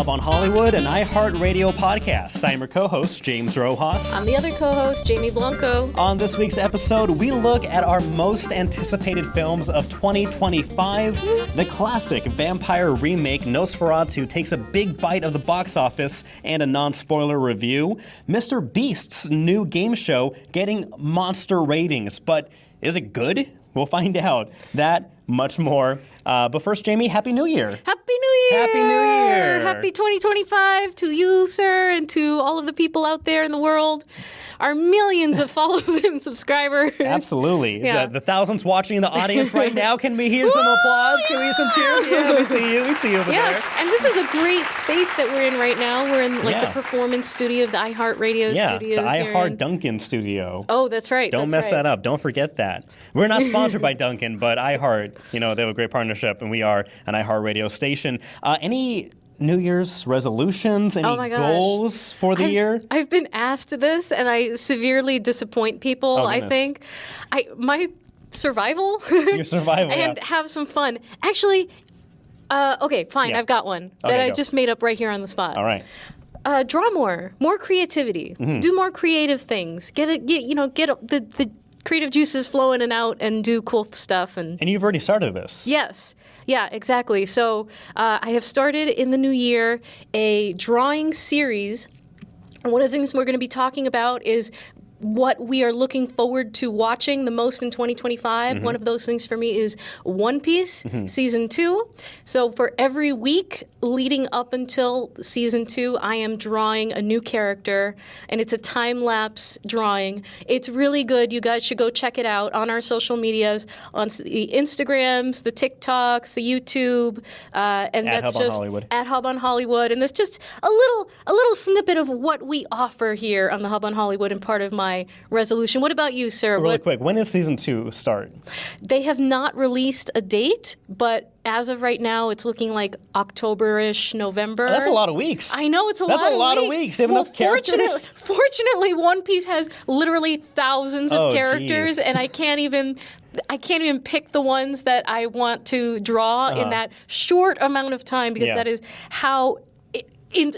Hub on Hollywood, an iHeartRadio podcast. I am your co-host, James Rojas. I'm the other co-host, Jamie Blanco. On this week's episode, we look at our most anticipated films of 2025. The classic vampire remake Nosferatu takes a big bite of the box office, and a non-spoiler review. MrBeast's new game show getting monster ratings, but is it good? We'll find out. That, much more. But first, Jamie, Happy New Year. Happy New Year! Happy New Year! Happy 2025 to you, sir, and to all of the people out there in the world. Our millions of followers and subscribers. Absolutely. Yeah. The thousands watching in the audience right now. Can we hear some applause? Can we hear some cheers? Yeah, we see you. We see you over there. And this is a great space that we're in right now. We're in the performance studio of the iHeartRadio studios. Yeah, the iHeart Duncan studio. Oh, that's right. Don't mess that up. Don't forget that. We're not sponsored by Duncan, but iHeart, they have a great partnership, and we are an iHeartRadio station. Any New Year's resolutions? Any goals for the year? I've been asked this, and I severely disappoint people, I think. My survival. Your survival, and have some fun. Actually, okay, fine, I've got one that I just made up right here on the spot. All right. Draw more creativity, do more creative things, get the creative juices flowing and out, and do cool stuff. And you've already started this. Yes. Yeah, exactly. So I have started in the new year a drawing series. One of the things we're going to be talking about is what we are looking forward to watching the most in 2025. One of those things for me is One Piece Season 2. So for every week leading up until Season 2, I am drawing a new character, and it's a time-lapse drawing. It's really good. You guys should go check it out on our social medias, on the Instagrams, the TikToks, the YouTube, and at that's Hub on just Hollywood. At Hub on Hollywood. And there's just a little snippet of what we offer here on the Hub on Hollywood, and part of my resolution. What about you, sir? Really quick, when does Season 2 start? They have not released a date, but as of right now, it's looking like October-ish, November. Oh, that's a lot of weeks. I know, it's a lot of weeks. That's a lot of weeks. They have enough characters? Fortunately, One Piece has literally thousands of characters, and I can't even pick the ones that I want to draw in that short amount of time, because that is how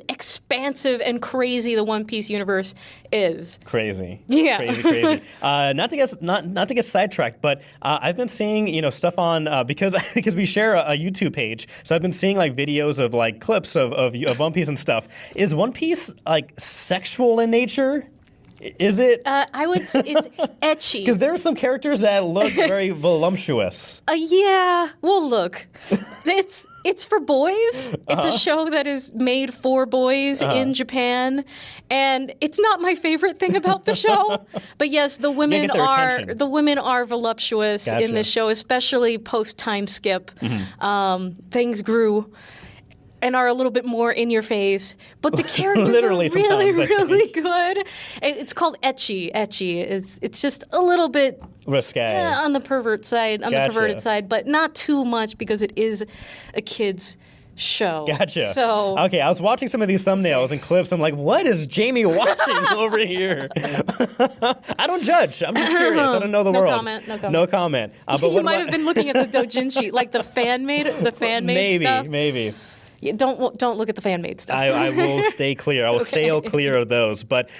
expansive and crazy the One Piece universe is. Crazy. Yeah. Crazy. Not to get sidetracked, but I've been seeing stuff on because we share a YouTube page. So I've been seeing videos of clips of One Piece and stuff. Is One Piece sexual in nature? Is it? I would say it's ecchi. Because there are some characters that look very voluptuous. Yeah. Well, look, it's for boys. It's a show that is made for boys in Japan, and it's not my favorite thing about the show. But yes, the women are voluptuous in this show, especially post time skip. Things grew and are a little bit more in your face, but the characters are really good. It's called ecchi. It's just a little bit risque on the perverted side, but not too much, because it is a kid's show. Gotcha. So okay, I was watching some of these thumbnails and clips. I'm like, what is Jamie watching over here? I don't judge. I'm just curious. I don't know the world. No comment. But you might have been looking at the doujinshi, like the fan made stuff. Maybe. Don't look at the fan-made stuff. I will stay clear. I will sail clear of those. But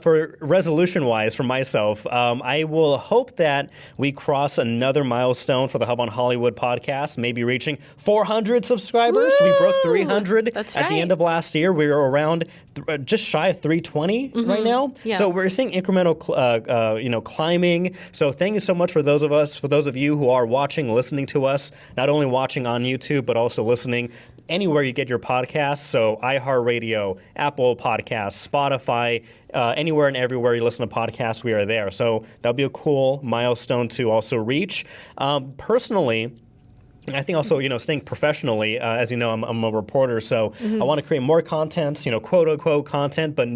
for resolution-wise, for myself, I will hope that we cross another milestone for the Hub on Hollywood podcast, maybe reaching 400 subscribers. Woo! We broke 300 That's at the end of last year. We were around just shy of 320 right now. Yeah. So we're seeing incremental climbing. So thank you so much for those of you who are watching, listening to us, not only watching on YouTube, but also listening anywhere you get your podcasts. So iHeartRadio, Apple Podcasts, Spotify, anywhere and everywhere you listen to podcasts, we are there. So that'll be a cool milestone to also reach. Personally, I think also, staying professionally, as you know, I'm a reporter, so I want to create more content, quote unquote content, but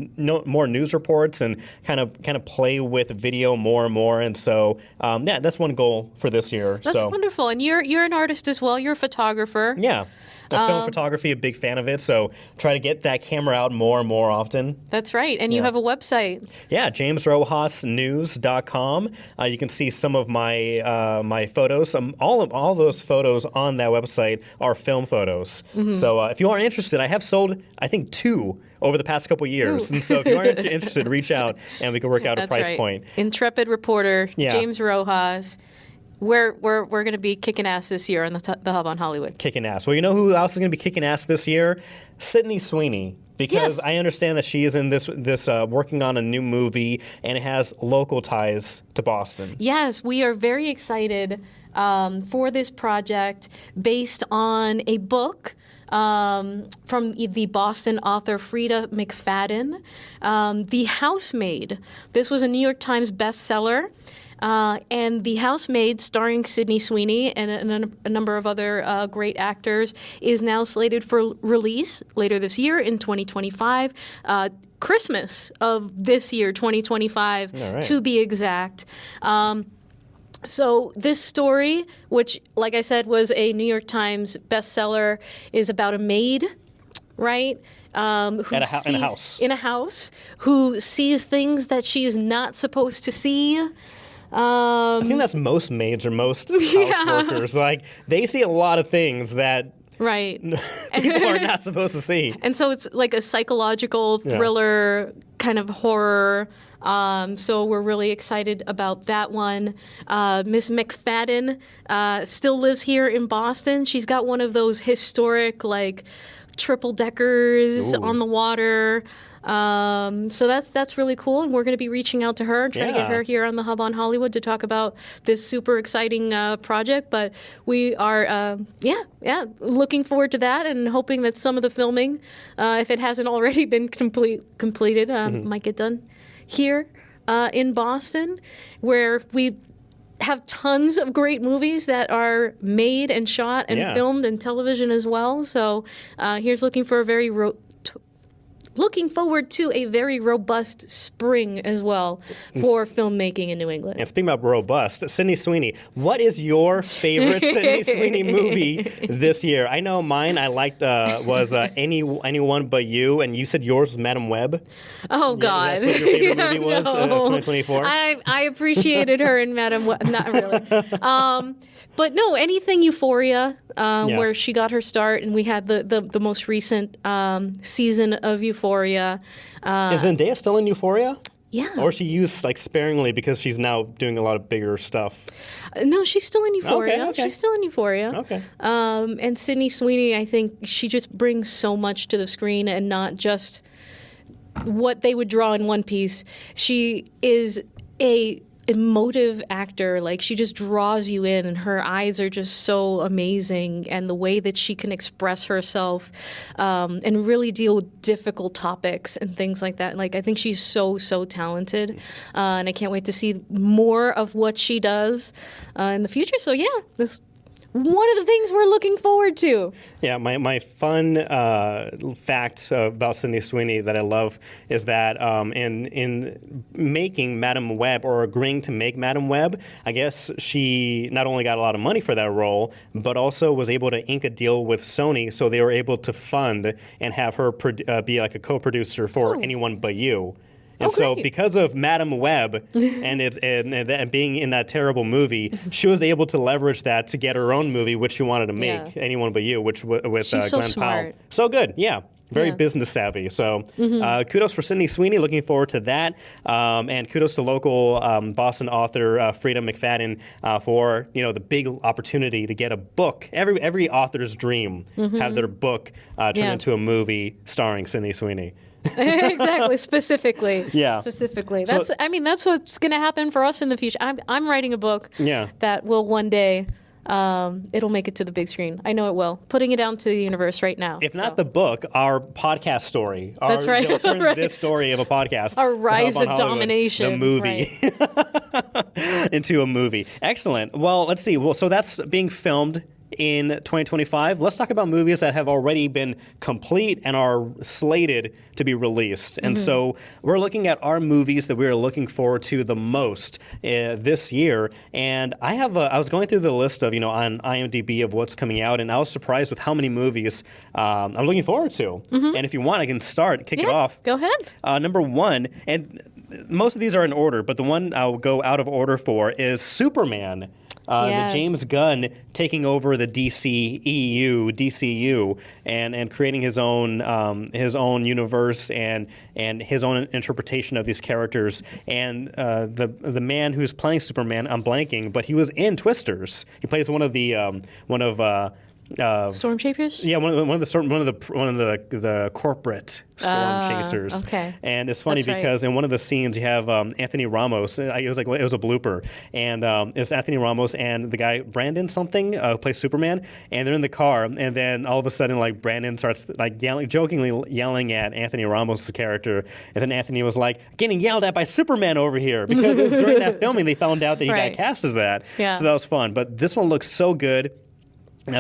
more news reports and kind of play with video more and more. And so, that's one goal for this year. That's wonderful. And you're an artist as well. You're a photographer. Yeah. Film photography, a big fan of it, so try to get that camera out more and more often. That's right. And you have a website. Yeah, jamesrojasnews.com. You can see some of my my photos. All those photos on that website are film photos. So if you are interested, I have sold, I think, 2 over the past couple years. And so if you are interested, reach out and we can work out a price point. Intrepid reporter, James Rojas. We're going to be kicking ass this year on the Hub on Hollywood. Kicking ass. Well, you know who else is going to be kicking ass this year? Sydney Sweeney. Because I understand that she is in this working on a new movie and it has local ties to Boston. Yes, we are very excited for this project based on a book from the Boston author Frida McFadden, The Housemaid. This was a New York Times bestseller. And The Housemaid, starring Sydney Sweeney and a number of other great actors, is now slated for release later this year in 2025. Christmas of this year, 2025, to be exact. So this story, which, like I said, was a New York Times bestseller, is about a maid, right? In a house, who sees things that she's not supposed to see. I think that's most maids or most house workers. Like, they see a lot of things that people are not supposed to see. And so it's like a psychological thriller, kind of horror. So we're really excited about that one. Miss McFadden still lives here in Boston. She's got one of those historic, like, triple deckers on the water. So that's really cool, and we're going to be reaching out to her and trying to get her here on the Hub on Hollywood to talk about this super exciting project. But we are, looking forward to that and hoping that some of the filming, if it hasn't already been completed, might get done here in Boston, where we have tons of great movies that are made and shot and filmed in television as well. So here's looking forward to a very robust spring as well for filmmaking in New England. And speaking about robust, Sydney Sweeney, what is your favorite Sydney Sweeney movie this year? I know mine I liked was Anyone But You, and you said yours was Madam Web. Oh, God. That's what your favorite movie was, 2024? I appreciated her in Madam Web. Not really. But no, anything Euphoria, where she got her start, and we had the most recent season of Euphoria. Is Zendaya still in Euphoria? Yeah. Or she used like sparingly because she's now doing a lot of bigger stuff? No, she's still in Euphoria. Okay. She's still in Euphoria. Okay. And Sydney Sweeney, I think she just brings so much to the screen, and not just what they would draw in one piece. She is a emotive actor. Like, she just draws you in, and her eyes are just so amazing, and the way that she can express herself and really deal with difficult topics and things like that. Like, I think she's so talented, and I can't wait to see more of what she does in the future. So yeah, this one of the things we're looking forward to. Yeah, my fun fact about Sydney Sweeney that I love is that in making Madam Web, or agreeing to make Madam Web, I guess she not only got a lot of money for that role, but also was able to ink a deal with Sony, so they were able to fund and have her be like a co-producer for Anyone But You. And so because of Madam Web and being in that terrible movie, she was able to leverage that to get her own movie, which she wanted to make, Anyone But You, with She's Glenn Powell. So good, very business savvy. So kudos for Sydney Sweeney. Looking forward to that. And kudos to local Boston author Frida McFadden for the big opportunity to get a book. Every author's dream, have their book turned into a movie starring Sydney Sweeney. Exactly. Specifically. Yeah. Specifically. That's what's going to happen for us in the future. I'm writing a book that will one day, it'll make it to the big screen. I know it will. Putting it out into the universe right now. If not the book, our podcast story. That's right. Turn this story of a podcast. Our rise of domination. The movie. Right. Into a movie. Excellent. Well, let's see. So that's being filmed in 2025, let's talk about movies that have already been complete and are slated to be released. And so we're looking at our movies that we are looking forward to the most this year. And I was going through the list of, on IMDb of what's coming out, and I was surprised with how many movies I'm looking forward to. And if you want, I can kick it off. Go ahead. Number one, and most of these are in order, but the one I'll go out of order for is Superman. The James Gunn taking over the DCU, and creating his own universe and his own interpretation of these characters. And the man who's playing Superman, I'm blanking, but he was in Twisters. He plays one of Storm Chasers? Yeah, one of the corporate storm chasers. Okay. And it's funny because in one of the scenes you have Anthony Ramos. It was a blooper, and it's Anthony Ramos and the guy Brandon something who plays Superman, and they're in the car, and then all of a sudden Brandon starts jokingly yelling at Anthony Ramos' character, and then Anthony was like, "Getting yelled at by Superman over here," because it was during that filming they found out that he got cast as that. Yeah. So that was fun. But this one looks so good.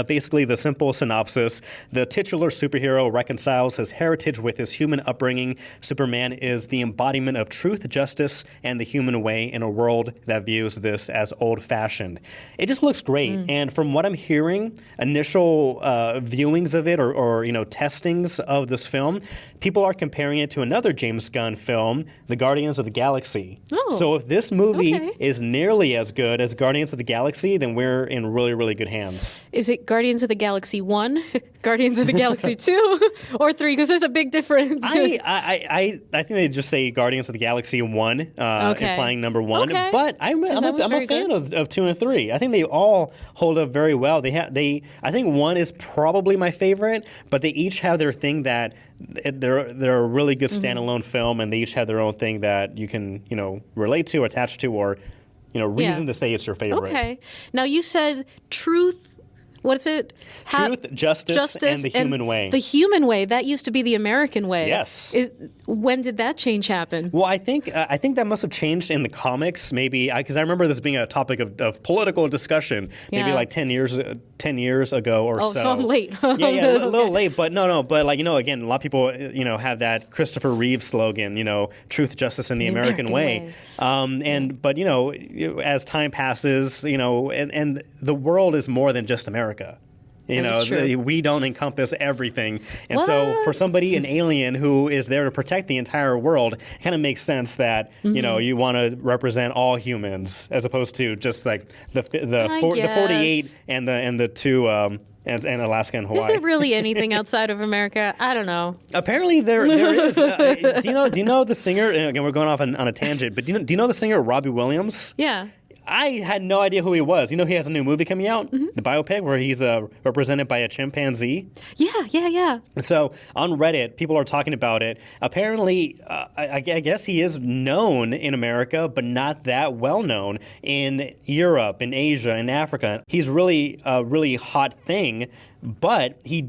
Basically, the simple synopsis: the titular superhero reconciles his heritage with his human upbringing. Superman is the embodiment of truth, justice, and the human way in a world that views this as old-fashioned. It just looks great. And from what I'm hearing, initial viewings of it or testings of this film, people are comparing it to another James Gunn film, The Guardians of the Galaxy. Oh, so if this movie is nearly as good as Guardians of the Galaxy, then we're in really, really good hands. Is it Guardians of the Galaxy 1, Guardians of the Galaxy 2, or 3? Because there's a big difference. I think they just say Guardians of the Galaxy 1, implying number 1. Okay. But I'm a fan of 2 and 3. I think they all hold up very well. I think 1 is probably my favorite, but they each have their thing that they're a really good standalone film, and they each have their own thing that you can relate to, attach to, or reason to say it's your favorite. Okay. Now you said truth. What is it? Truth, justice, and the human way. The human way. That used to be the American way. Yes. When did that change happen? Well, I think that must have changed in the comics, maybe, because I remember this being a topic of political discussion, maybe like 10 years ago or so. Oh, so I'm late. Yeah, a little late, but no, but again, a lot of people, have that Christopher Reeve slogan, truth, justice, and the American way. But as time passes, and the world is more than just America. We don't encompass everything. And so for somebody, an alien who is there to protect the entire world, it kind of makes sense that, you want to represent all humans as opposed to just like the 48 and the two and Alaska and Hawaii. Is there really anything outside of America? I don't know. Apparently there is. Do you know the singer? Again, we're going off on a tangent, but do you know the singer Robbie Williams? Yeah. I had no idea who he was. He has a new movie coming out, the biopic, where he's represented by a chimpanzee. Yeah. So on Reddit, people are talking about it. Apparently, I guess he is known in America, but not that well known in Europe, in Asia, in Africa. He's really a really hot thing. But he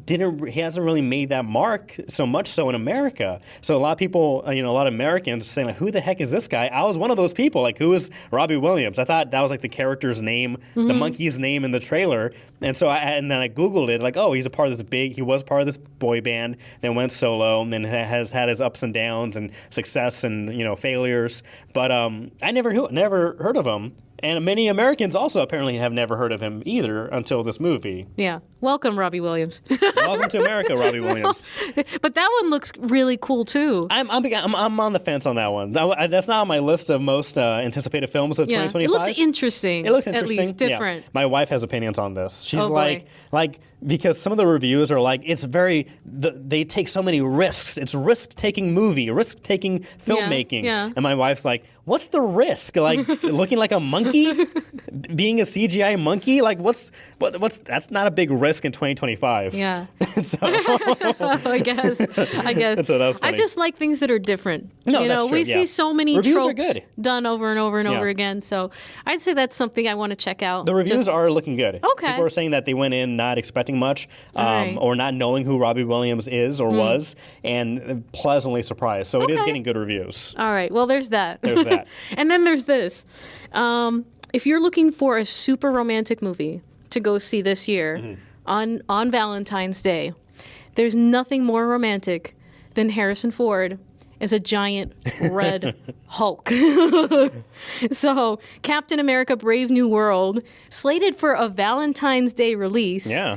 hasn't really made that mark so much so in America. So a lot of people, a lot of Americans saying, who the heck is this guy? I was one of those people. Who is Robbie Williams? I thought that was the character's name, the monkey's name in the trailer. And so then I Googled it, he was part of this boy band, then went solo, and then has had his ups and downs and success and, failures. But I never heard of him. And many Americans also apparently have never heard of him either until this movie. Yeah. Welcome, Robbie Williams. Welcome to America, Robbie Williams. But that one looks really cool, too. I'm on the fence on that one. That's not on my list of most anticipated films of 2025. It looks interesting. At least different. Yeah. My wife has opinions on this. She's because some of the reviews are they take so many risks. It's risk-taking movie, risk-taking filmmaking. Yeah. And my wife's like, what's the risk? Looking like a monkey? Being a CGI monkey? What's that's not a big risk in 2025. Yeah. So I guess. So that was funny. I just like things that are different. No, that's true. We see so many reviews tropes done over and over and over again. So I'd say that's something I want to check out. The reviews are looking good. Okay. People are saying that they went in not expecting much, or not knowing who Robbie Williams is or was, and pleasantly surprised. So it is getting good reviews. All right. Well, there's that. There's that. And then there's this. If you're looking for a super romantic movie to go see this year on Valentine's Day. There's nothing more romantic than Harrison Ford as a giant red Hulk. So, Captain America: Brave New World, slated for a Valentine's Day release. Yeah.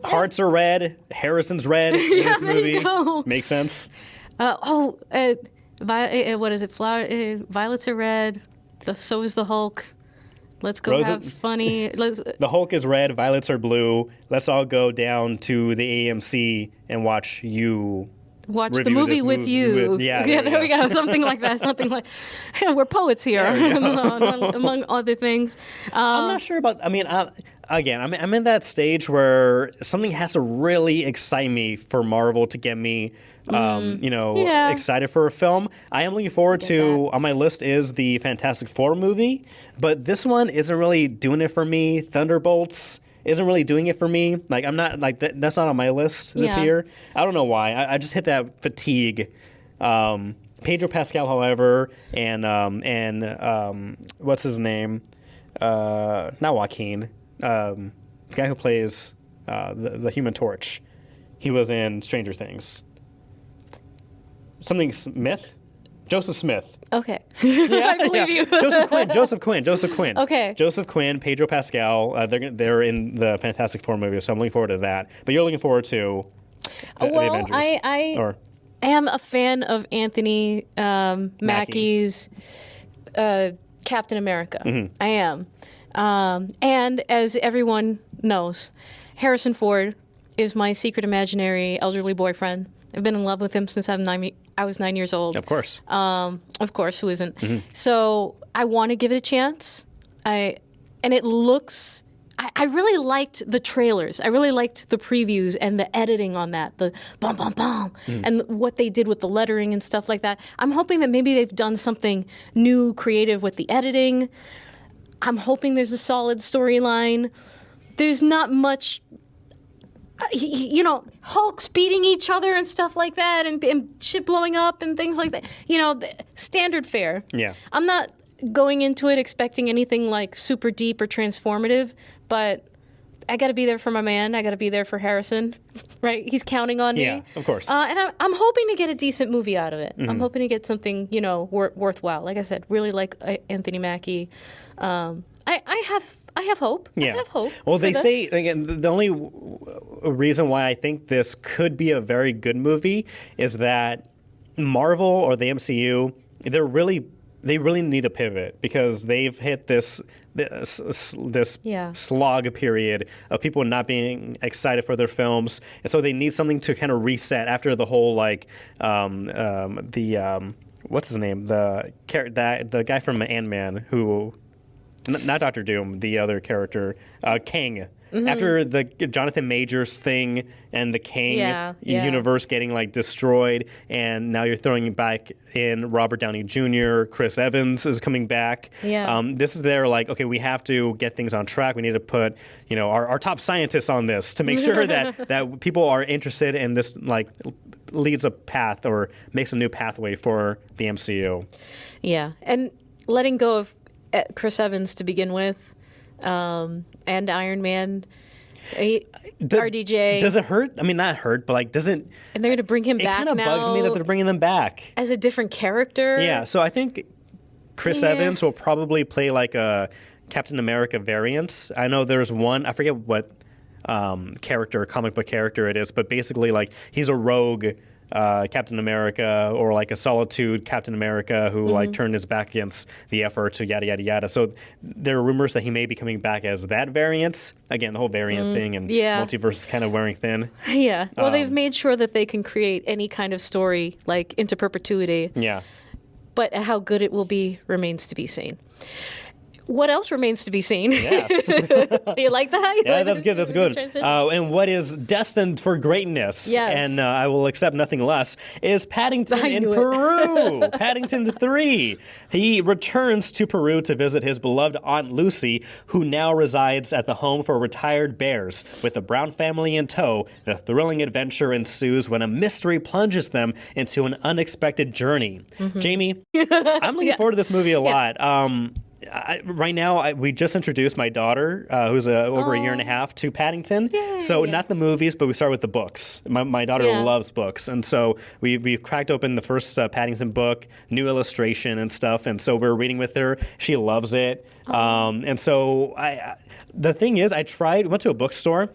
Hearts are red. Harrison's red in this movie. Makes sense. What is it? Violets are red. So is the Hulk. Let's go have funny. The Hulk is red. Violets are blue. Let's all go down to the AMC and watch the movie with you. There we go. Something like that. Something like we're poets here, among other things. I'm not sure about. I mean, I'm in that stage where something has to really excite me for Marvel to get me, excited for a film. I am looking forward to. On my list is the Fantastic Four movie, but this one isn't really doing it for me. Thunderbolts isn't really doing it for me. Like, I'm not like that's not on my list this year. I don't know why. I just hit that fatigue. Pedro Pascal, however, and what's his name? Not Joaquin. The guy who plays the Human Torch. He was in Stranger Things. Something Smith? Joseph Smith. Okay. I believe you. Joseph Quinn. Okay. Joseph Quinn, Pedro Pascal. They're in the Fantastic Four movie, so I'm looking forward to that. But you're looking forward to the Avengers. I am a fan of Anthony Mackie's Captain America. Mm-hmm. I am. And as everyone knows, Harrison Ford is my secret imaginary elderly boyfriend. I've been in love with him since I was 9 years old. Of course. Of course, who isn't? Mm-hmm. So I want to give it a chance. And it looks... I really liked the trailers. I really liked the previews and the editing on that, the bum, bum, bum, and what they did with the lettering and stuff like that. I'm hoping that maybe they've done something new, creative with the editing. I'm hoping there's a solid storyline. There's not much... Hulks beating each other and stuff like that, and shit blowing up and things like that. Standard fare. Yeah. I'm not going into it expecting anything like super deep or transformative, but I got to be there for my man. I got to be there for Harrison, right? He's counting on me. Yeah, of course. And I'm hoping to get a decent movie out of it. Mm-hmm. I'm hoping to get something, worthwhile. Like I said, really like Anthony Mackie. I have hope. Yeah. I have hope. Well, they say, again, the only reason why I think this could be a very good movie is that Marvel or the MCU, they really need a pivot because they've hit this slog period of people not being excited for their films, and so they need something to kind of reset after the whole what's his name, the guy from Ant-Man who. Not Dr. Doom, the other character, Kang. Mm-hmm. After the Jonathan Majors thing and the Kang universe getting destroyed, and now you're throwing back in Robert Downey Jr., Chris Evans is coming back. Yeah. This is their okay, we have to get things on track. We need to put our top scientists on this to make sure that people are interested in this leads a path or makes a new pathway for the MCU. Yeah, and letting go of Chris Evans to begin with, and Iron Man, RDJ. Does it hurt? I mean, not hurt, but doesn't... And they're going to bring him back now. It kind of bugs me that they're bringing them back. As a different character? Yeah, so I think Chris Evans will probably play a Captain America variant. I know there's one, I forget what comic book character it is, but basically he's a rogue Captain America or a solitude Captain America who turned his back against the efforts, so yada yada yada. So there are rumors that he may be coming back as that variant. Again, the whole variant thing and multiverse is kind of wearing thin. Yeah. Well, they've made sure that they can create any kind of story into perpetuity. Yeah. But how good it will be remains to be seen. What else remains to be seen? Yes. You like that? That's good. That's good. And what is destined for greatness, and I will accept nothing less, is Paddington in Peru. Paddington 3. He returns to Peru to visit his beloved Aunt Lucy, who now resides at the home for retired bears. With the Brown family in tow, the thrilling adventure ensues when a mystery plunges them into an unexpected journey. Mm-hmm. Jamie, I'm looking forward to this movie a lot. right now, we just introduced my daughter, who's over a year and a half, to Paddington. Yay. So not the movies, but we start with the books. My daughter loves books, and so we've cracked open the first Paddington book, new illustration and stuff, and so we're reading with her. She loves it, and so the thing is, went to a bookstore.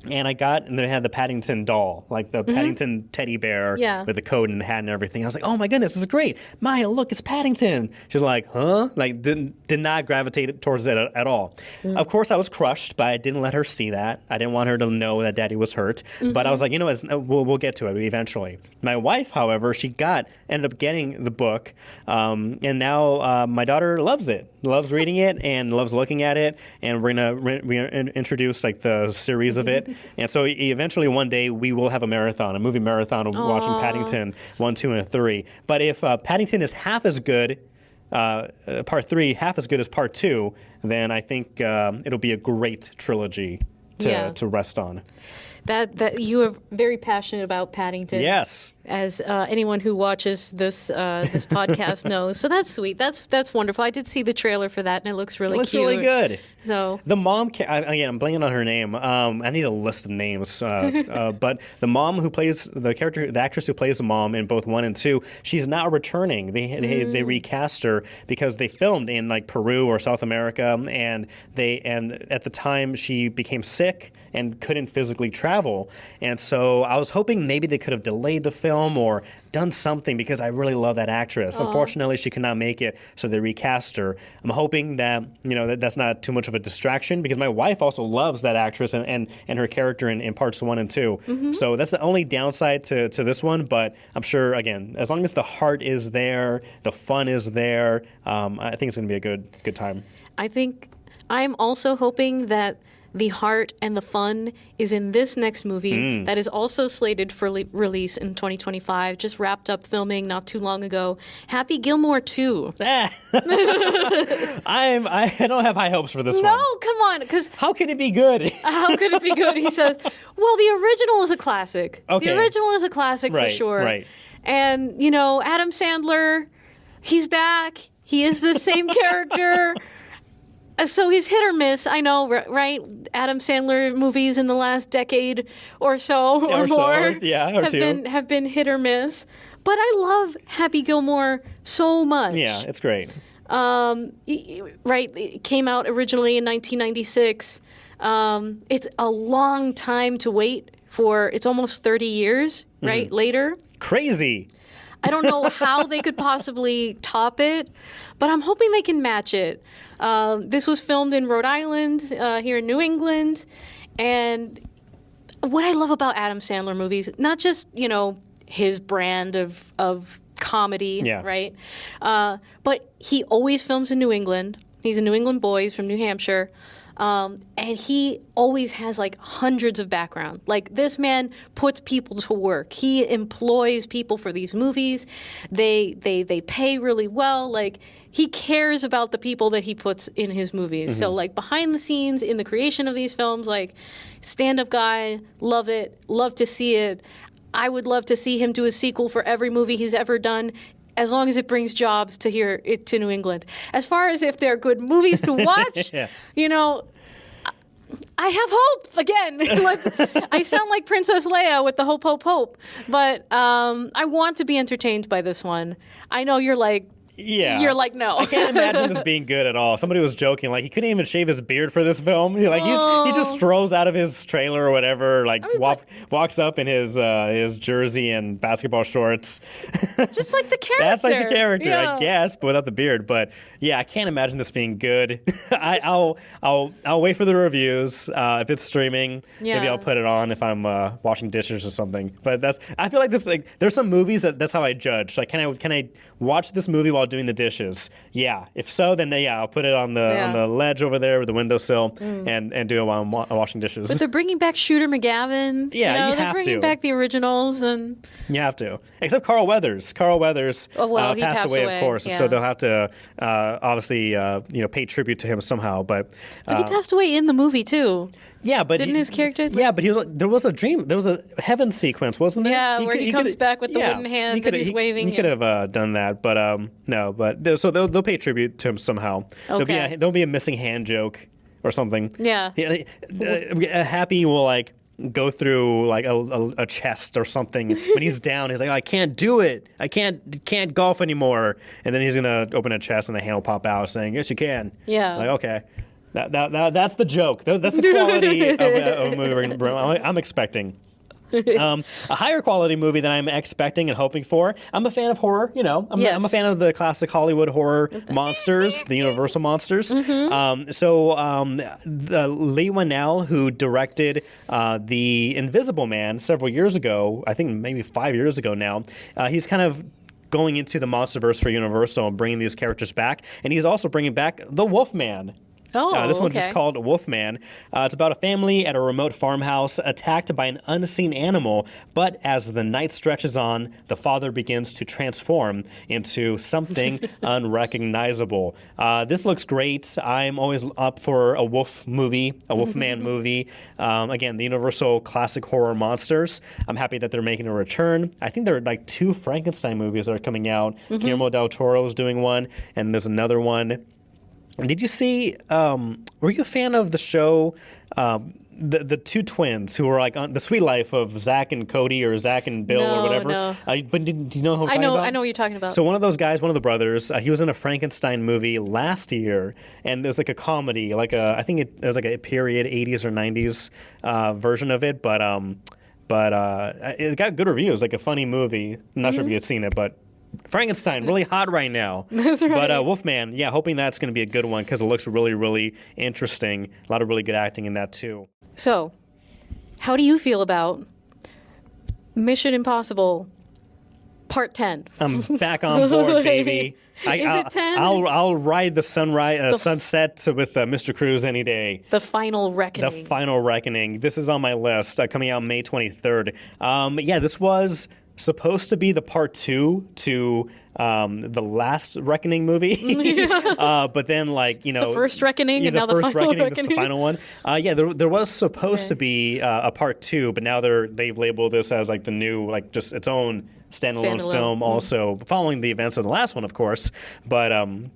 And they had the Paddington doll, like the Paddington teddy bear with the coat and the hat and everything. I was like, oh my goodness, this is great. Maya, look, it's Paddington. She's like, huh? Like, did not gravitate towards it at all. Of course, I was crushed, but I didn't let her see that. I didn't want her to know that Daddy was hurt. But I was like, you know what, we'll get to it eventually. My wife, however, ended up getting the book. And now my daughter loves it, loves reading it, and loves looking at it. And we're going to introduce like the series of it. And so eventually one day we will have a movie marathon of watching Paddington 1, 2, and 3. But if Paddington is half as good, part 3 half as good as part 2, then I think it'll be a great trilogy to rest on. That you are very passionate about Paddington. Yes. As anyone who watches this podcast knows. So that's sweet. That's wonderful. I did see the trailer for that, and it looks really cute. It looks really good. So the mom, again, I'm blanking on her name. I need a list of names. But the mom who plays the actress who plays the mom in both 1 and 2, she's not returning. They recast her because they filmed in like Peru or South America, and at the time she became sick and couldn't physically travel. And so I was hoping maybe they could have delayed the film or done something because I really love that actress. Aww. Unfortunately, she could not make it, so they recast her. I'm hoping that that's not too much of a distraction because my wife also loves that actress and her character in parts 1 and 2. So that's the only downside to this one, but I'm sure, again, as long as the heart is there, the fun is there, I think it's going to be a good time. I think I'm also hoping that the heart and the fun is in this next movie that is also slated for release in 2025. Just wrapped up filming not too long ago. Happy Gilmore 2. I don't have high hopes for this one. No, come on. How can it be good? How could it be good? He says, well, the original is a classic. Okay. The original is a classic for sure. Right. And, Adam Sandler, he's back. He is the same character. So he's hit or miss, I know, right? Adam Sandler movies in the last decade or so or more have been hit or miss. But I love Happy Gilmore so much. Yeah, it's great. Right, it came out originally in 1996. It's a long time to wait for. It's almost 30 years, right, later. Crazy. I don't know how they could possibly top it, but I'm hoping they can match it. This was filmed in Rhode Island, here in New England. And what I love about Adam Sandler movies, not just, his brand of comedy, right? But he always films in New England. He's a New England boy. He's from New Hampshire. And he always has like hundreds of background. Like this man puts people to work. He employs people for these movies. They pay really well. Like he cares about the people that he puts in his movies. So like behind the scenes in the creation of these films, like stand-up guy, love it, love to see it. I would love to see him do a sequel for every movie he's ever done, as long as it brings jobs to New England. As far as if they're good movies to watch, I have hope again. I sound like Princess Leia with the hope, hope, hope. But I want to be entertained by this one. I know you're like, you're like, no. I can't imagine this being good at all. Somebody was joking, like he couldn't even shave his beard for this film. He just strolls out of his trailer or whatever, walks up in his jersey and basketball shorts. Just like the character. That's like the character, I guess, but without the beard. But yeah, I can't imagine this being good. I'll wait for the reviews. If it's streaming, maybe I'll put it on if I'm washing dishes or something. But I feel like this, there's some movies that's how I judge. Like, can I watch this movie while doing the dishes? Yeah. If so, then I'll put it on the ledge over there with the windowsill and do it while I'm washing dishes. But they're bringing back Shooter McGavin. Yeah, they're bringing back the originals, and you have to. Except Carl Weathers. Carl Weathers passed away, of course. Yeah. So they'll have to obviously pay tribute to him somehow. But he passed away in the movie too. Yeah, but didn't his character? Yeah, but there was a dream. There was a heaven sequence, wasn't there? Yeah, where he comes back with the wooden hand and he's waving. He could have done that, but No, but so they'll pay tribute to him somehow. Okay. There'll be a missing hand joke or something. Yeah. Happy will like go through like a chest or something. When he's down, he's like, I can't do it. I can't golf anymore. And then he's gonna open a chest and a hand will pop out saying, yes, you can. Yeah. Like, okay. That's the joke. That's the quality of a movie I'm expecting. A higher quality movie than I'm expecting and hoping for. I'm a fan of horror, I'm a fan of the classic Hollywood horror monsters, the Universal monsters. Mm-hmm. The Leigh Whannell, who directed The Invisible Man several years ago, I think maybe 5 years ago now, he's kind of going into the MonsterVerse for Universal and bringing these characters back. And he's also bringing back The Wolfman. This one's just called Wolfman. It's about a family at a remote farmhouse attacked by an unseen animal, but as the night stretches on, the father begins to transform into something unrecognizable. This looks great. I'm always up for a wolf movie, a Wolfman movie. Again, the Universal classic horror monsters. I'm happy that they're making a return. I think there are like 2 Frankenstein movies that are coming out. Guillermo del Toro is doing one, and there's another one. Did you see, were you a fan of the show, the 2 twins who were like on The Sweet Life of Zach and Cody or Zach and Bill or whatever? No. But do you know who I'm talking about? I know what you're talking about. So one of those guys, one of the brothers, he was in a Frankenstein movie last year, and there's like a comedy, I think it was like a period 80s or 90s version of it, but it got good reviews, like a funny movie. I'm not sure if you had seen it, but Frankenstein, really hot right now. That's right. But Wolfman, hoping that's going to be a good one because it looks really, really interesting. A lot of really good acting in that too. So, how do you feel about Mission Impossible Part 10? I'm back on board, baby. Is it 10? I'll ride the sunset with Mr. Cruise any day. The Final Reckoning. The Final Reckoning. This is on my list, coming out May 23rd. This was supposed to be the part 2 to the last Reckoning movie, but then the first Reckoning, and now the Final Reckoning. This is the final one. There was supposed to be a part 2, but now they've labeled this as like the new, just its own standalone film, also following the events of the last one, of course. But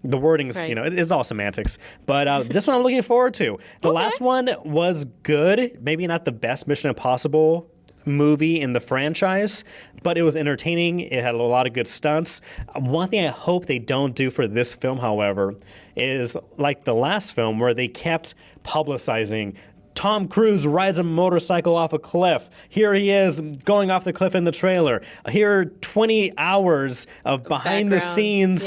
the wording's, it's all semantics. But this one I'm looking forward to. The last one was good, maybe not the best Mission Impossible movie in the franchise, but it was entertaining. It had a lot of good stunts. One thing I hope they don't do for this film, however, is like the last film where they kept publicizing Tom Cruise rides a motorcycle off a cliff. Here he is going off the cliff in the trailer. Here are 20 hours of behind-the-scenes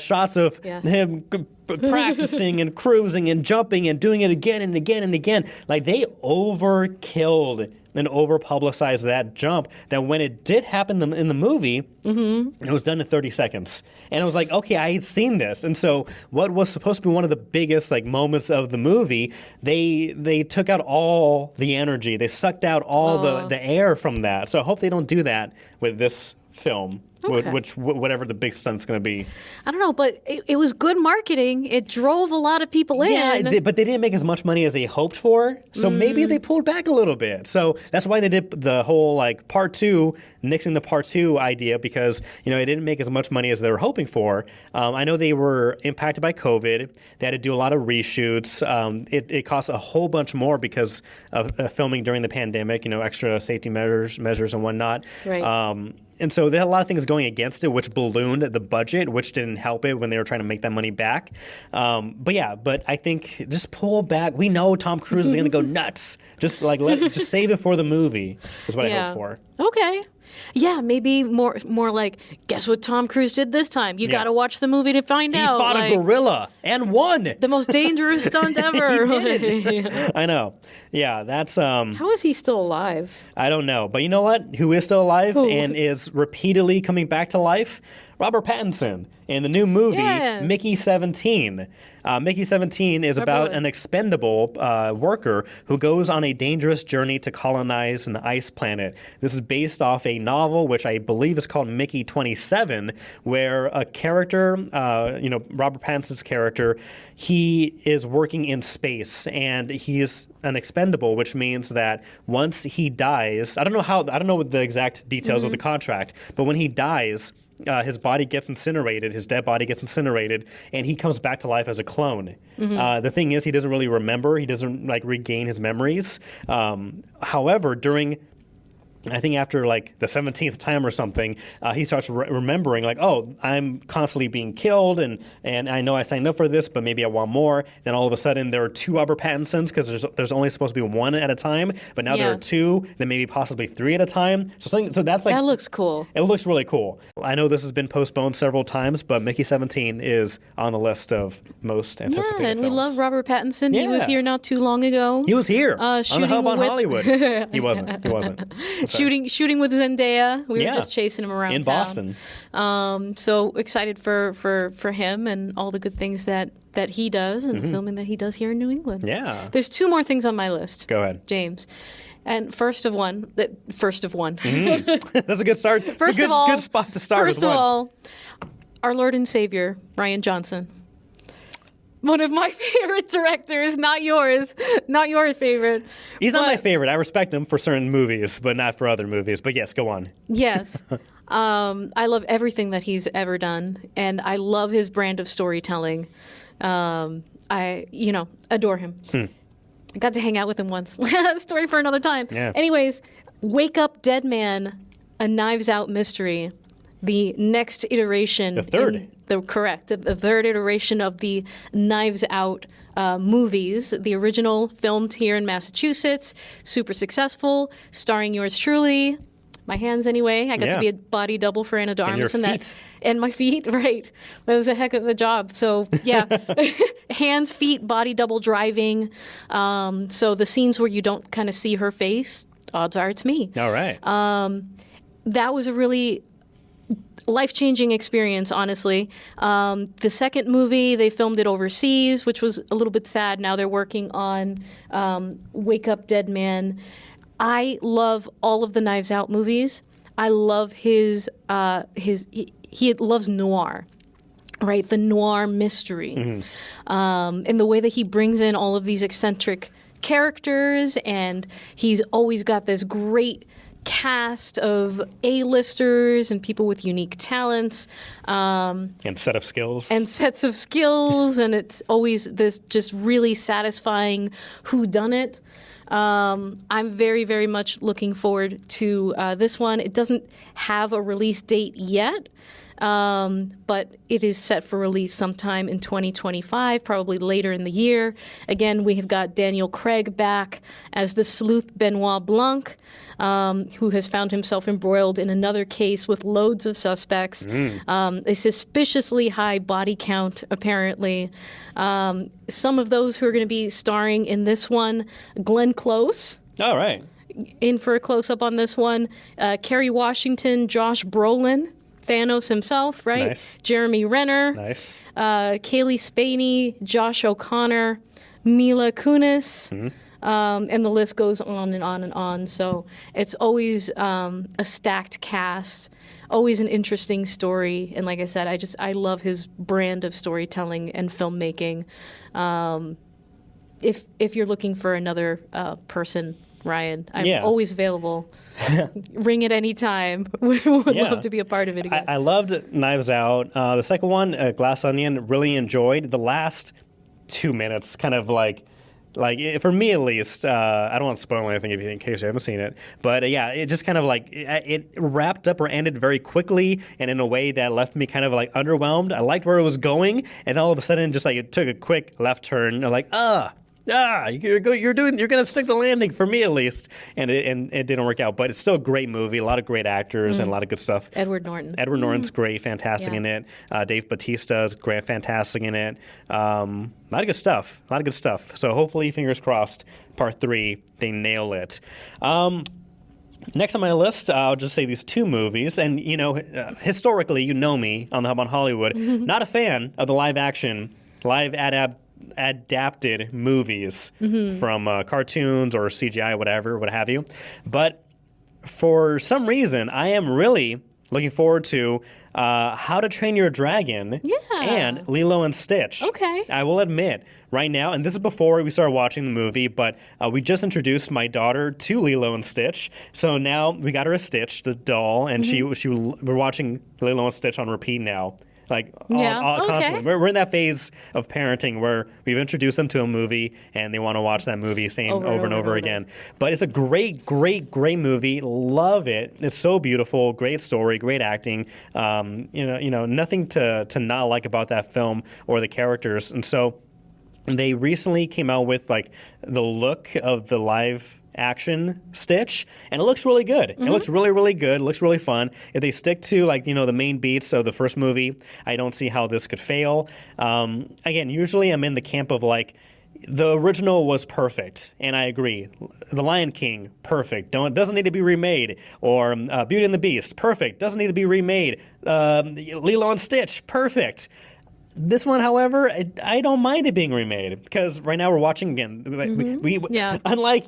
shots of him practicing and cruising and jumping and doing it again and again and again. Like, they overkilled and over-publicized that jump, that when it did happen in the movie, it was done in 30 seconds. And it was like, okay, I had seen this. And so what was supposed to be one of the biggest moments of the movie, they took out all the energy. They sucked out all the air from that. So I hope they don't do that with this film. Okay. Whatever the big stunt's going to be. I don't know, but it was good marketing. It drove a lot of people in. Yeah, but they didn't make as much money as they hoped for. So maybe they pulled back a little bit. So that's why they did the whole part 2, nixing the part 2 idea, because it didn't make as much money as they were hoping for. I know they were impacted by COVID. They had to do a lot of reshoots. It cost a whole bunch more because of filming during the pandemic. Extra safety measures and whatnot. Right. And so they had a lot of things going against it, which ballooned the budget, which didn't help it when they were trying to make that money back. But I think just pull back. We know Tom Cruise is going to go nuts. Just just save it for the movie is what I hope for. Okay. Yeah, maybe more like, guess what Tom Cruise did this time? You got to watch the movie to find out. He fought a gorilla and won. The most dangerous stunt ever. He did. I know. Yeah, that's... How is he still alive? I don't know. But you know what? Who is still alive and is repeatedly coming back to life? Robert Pattinson in the new movie, Mickey 17. Mickey 17 is about an expendable worker who goes on a dangerous journey to colonize an ice planet. This is based off a novel, which I believe is called Mickey 27, where a character, Robert Pattinson's character, he is working in space, and he's an expendable, which means that once he dies, I don't know the exact details of the contract, but when he dies, his body gets incinerated, his dead body gets incinerated, and he comes back to life as a clone. The thing is, he doesn't really remember. He doesn't regain his memories. However, I think after the 17th time or something, he starts remembering oh, I'm constantly being killed, and I know I signed up for this, but maybe I want more. Then all of a sudden there are 2 Robert Pattinsons because there's only supposed to be 1 at a time, but now there are 2, then maybe possibly 3 at a time. So that's that looks cool. It looks really cool. I know this has been postponed several times, but Mickey 17 is on the list of most anticipated and films. we love Robert Pattinson. He was here not too long ago. He was here on the Hub on with Hollywood. He wasn't. Shooting with Zendaya. We were just chasing him around in town. Boston. So excited for him and all the good things that he does and the filming that he does here in New England. Yeah. There's 2 more things on my list. Go ahead, James. And first of one. That's a good start. First of all, good spot to start with one. First of all, our Lord and Savior, Rian Johnson. One of my favorite directors, not yours. Not your favorite. He's not my favorite. I respect him for certain movies, but not for other movies. But yes, go on. Yes. I love everything that he's ever done, and I love his brand of storytelling. I adore him. I got to hang out with him once. Story for another time. Yeah. Anyways, Wake Up Dead Man, a Knives Out mystery. The next iteration. The third. The third iteration of the Knives Out movies. The original filmed here in Massachusetts, super successful, starring yours truly. My hands, anyway. I got to be a body double for Anna de Armas. And your feet. And my feet, right. That was a heck of a job. So, yeah. Hands, feet, body double driving. So the scenes where you don't kind of see her face, odds are it's me. All right. That was a really life-changing experience, honestly. The second movie, they filmed it overseas, which was a little bit sad. Now they're working on Wake Up Dead Man. I love all of the Knives Out movies. I love he loves noir, right? The noir mystery. And the way that he brings in all of these eccentric characters, and he's always got this great cast of A-listers and people with unique talents. And set of skills. And sets of skills, and it's always this just really satisfying whodunit. I'm very, very much looking forward to this one. It doesn't have a release date yet, but it is set for release sometime in 2025, probably later in the year. Again, we have got Daniel Craig back as the sleuth Benoit Blanc, who has found himself embroiled in another case with loads of suspects, a suspiciously high body count, apparently. Some of those who are going to be starring in this one, Glenn Close. All right. In for a close-up on this one. Kerry Washington, Josh Brolin, Thanos himself, right? Nice. Jeremy Renner. Nice. Kaylee Spaney, Josh O'Connor, Mila Kunis. And the list goes on and on and on. So it's always a stacked cast, always an interesting story. And like I said, I love his brand of storytelling and filmmaking. If you're looking for another person, Ryan, I'm always available. Ring at any time. Would love to be a part of it again. I loved Knives Out. The second one, Glass Onion, really enjoyed. The last 2 minutes, kind of for me at least, I don't want to spoil anything in case you haven't seen it, but it just kind of it wrapped up or ended very quickly and in a way that left me kind of underwhelmed. I liked where it was going, and all of a sudden just it took a quick left turn. You're going to stick the landing for me at least, and it didn't work out. But it's still a great movie, a lot of great actors and a lot of good stuff. Edward Norton. Edward Norton's great, fantastic in it. Dave Bautista's great, fantastic in it. A lot of good stuff. So hopefully, fingers crossed, part 3 they nail it. Next on my list, I'll just say these 2 movies. And, historically, you know me on the Hub on Hollywood. Not a fan of the live adapted movies from cartoons or CGI, what have you. But for some reason, I am really looking forward to How to Train Your Dragon and Lilo and Stitch. Okay. I will admit, right now, and this is before we started watching the movie, but we just introduced my daughter to Lilo and Stitch. So now we got her a Stitch, the doll, and we're watching Lilo and Stitch on repeat now. Constantly. We're in that phase of parenting where we've introduced them to a movie and they want to watch that movie over and over again. But it's a great, great, great movie. Love it. It's so beautiful. Great story. Great acting. Nothing to not like about that film or the characters. And so they recently came out with the look of the live action Stitch, and it looks really good. It looks really, really good. It looks really fun. If they stick to the main beats of the first movie, I don't see how this could fail. Again, usually I'm in the camp of the original was perfect, and I agree. The Lion King, perfect. Doesn't need to be remade. Or Beauty and the Beast, perfect. Doesn't need to be remade. Lilo and Stitch, perfect. This one, however, I don't mind it being remade because right now we're watching again. Unlike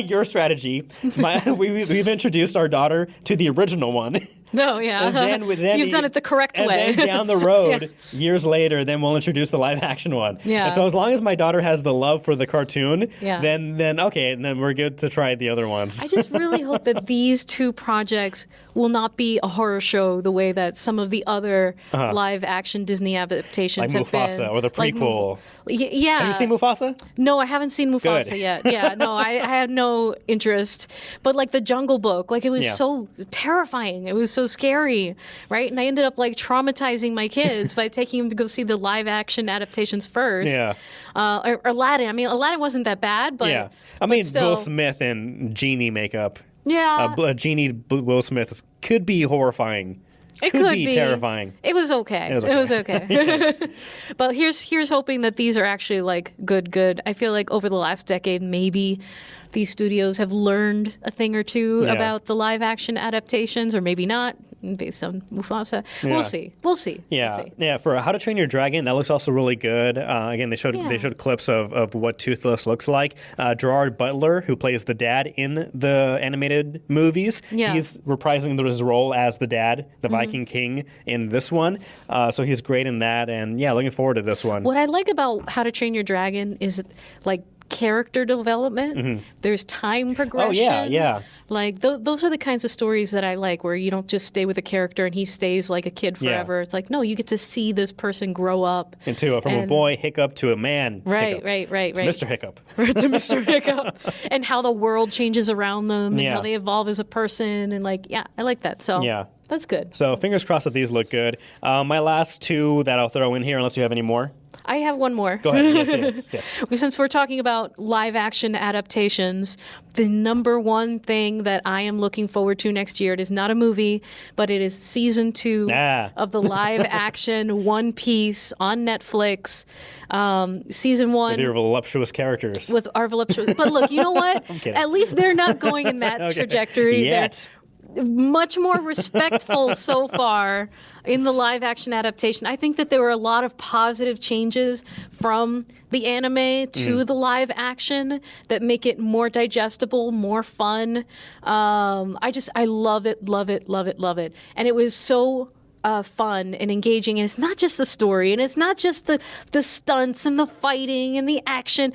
your strategy, we've introduced our daughter to the original one. No, yeah. And then you've done it the correct way. And then down the road, years later, then we'll introduce the live action one. Yeah. And so as long as my daughter has the love for the cartoon, then okay, and then we're good to try the other ones. I just really hope that these two projects will not be a horror show the way that some of the other live action Disney adaptations have been. Like Mufasa or the prequel. Yeah. Have you seen Mufasa? No, I haven't seen Mufasa yet. Yeah, no, I had no interest. But the Jungle Book, it was so terrifying. It was so scary, right? And I ended up traumatizing my kids by taking them to go see the live action adaptations first. Yeah. Or Aladdin. I mean, Aladdin wasn't that bad, but yeah. I mean, still. Will Smith and genie makeup. Yeah. Genie Will Smith could be horrifying. It could be terrifying. It was okay. It was okay. But here's hoping that these are actually good. I feel like over the last decade, maybe these studios have learned a thing or two about the live action adaptations, or maybe not, based on Mufasa. Yeah. We'll see. Yeah, We'll see. yeah. For How to Train Your Dragon, that looks also really good. Again, they showed clips of what Toothless looks like. Gerard Butler, who plays the dad in the animated movies, he's reprising his role as the dad, the Viking King, in this one. So he's great in that, and looking forward to this one. What I like about How to Train Your Dragon is character development. There's time progression. Oh, yeah. Those are the kinds of stories that I like, where you don't just stay with a character and he stays like a kid forever. Yeah. It's no, you get to see this person grow up. From a boy Hiccup to a man Right. Mr. Hiccup. To Mr. Hiccup. And how the world changes around them and Yeah. how they evolve as a person. And I like that. So that's good. So fingers crossed that these look good. My last two that I'll throw in here, unless you have any more. I have one more. Go ahead. Yes. Since we're talking about live action adaptations, the number one thing that I am looking forward to next year, it is not a movie, but it is season 2 of the live action One Piece on Netflix. Season 1. With your voluptuous characters. With our voluptuous. But look, you know what? I'm kidding. At least they're not going in that trajectory. Yet. They're much more respectful so far in the live action adaptation. I think that there were a lot of positive changes from the anime to the live action that make it more digestible, more fun. I love it. And it was so fun and engaging, and it's not just the story, and it's not just the stunts and the fighting and the action.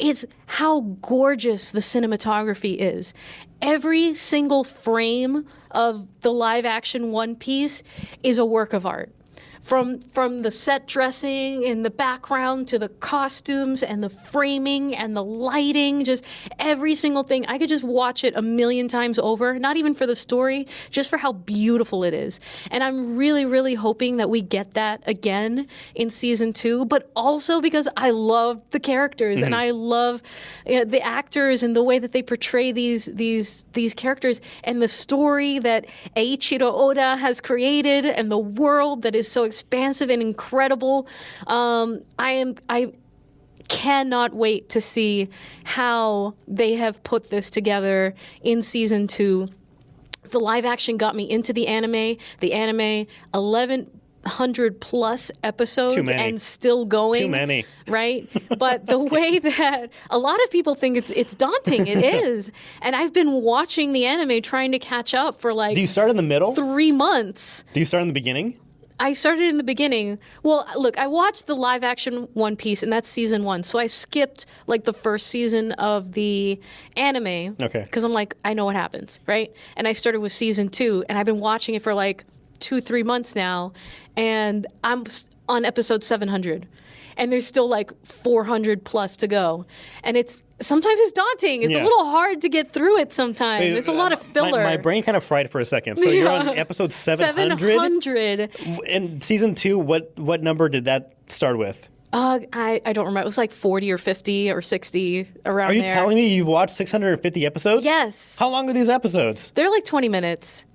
It's how gorgeous the cinematography is. Every single frame of the live action One Piece is a work of art. From the set dressing in the background to the costumes and the framing and the lighting, just every single thing. I could just watch it a million times over, not even for the story, just for how beautiful it is. And I'm really, really hoping that we get that again in season 2, but also because I love the characters and I love the actors and the way that they portray these characters and the story that Eiichiro Oda has created and the world that is so expansive and incredible. I cannot wait to see how they have put this together in season 2. The live action got me into the anime. The anime, 700 plus episodes Too many. and still going. Too many. Right? But the way that a lot of people think it's daunting, it is. And I've been watching the anime trying to catch up for like Do you start in the middle? 3 months. Do you start in the beginning? I started in the beginning. Well, look, I watched the live action One Piece, and that's season 1. So I skipped like the first season of the anime. Okay. Because I'm like, I know what happens, right? And I started with season 2, and I've been watching it for like 2-3 months now, and I'm on episode 700. And there's still like 400 plus to go. And sometimes it's daunting. It's a little hard to get through it sometimes. There's a lot of filler. My brain kind of fried for a second. So you're on episode 700? 700. In season 2, what number did that start with? I don't remember. It was like 40 or 50 or 60 around Are you there. telling me you've watched 650 episodes? Yes. How long are these episodes? They're like 20 minutes.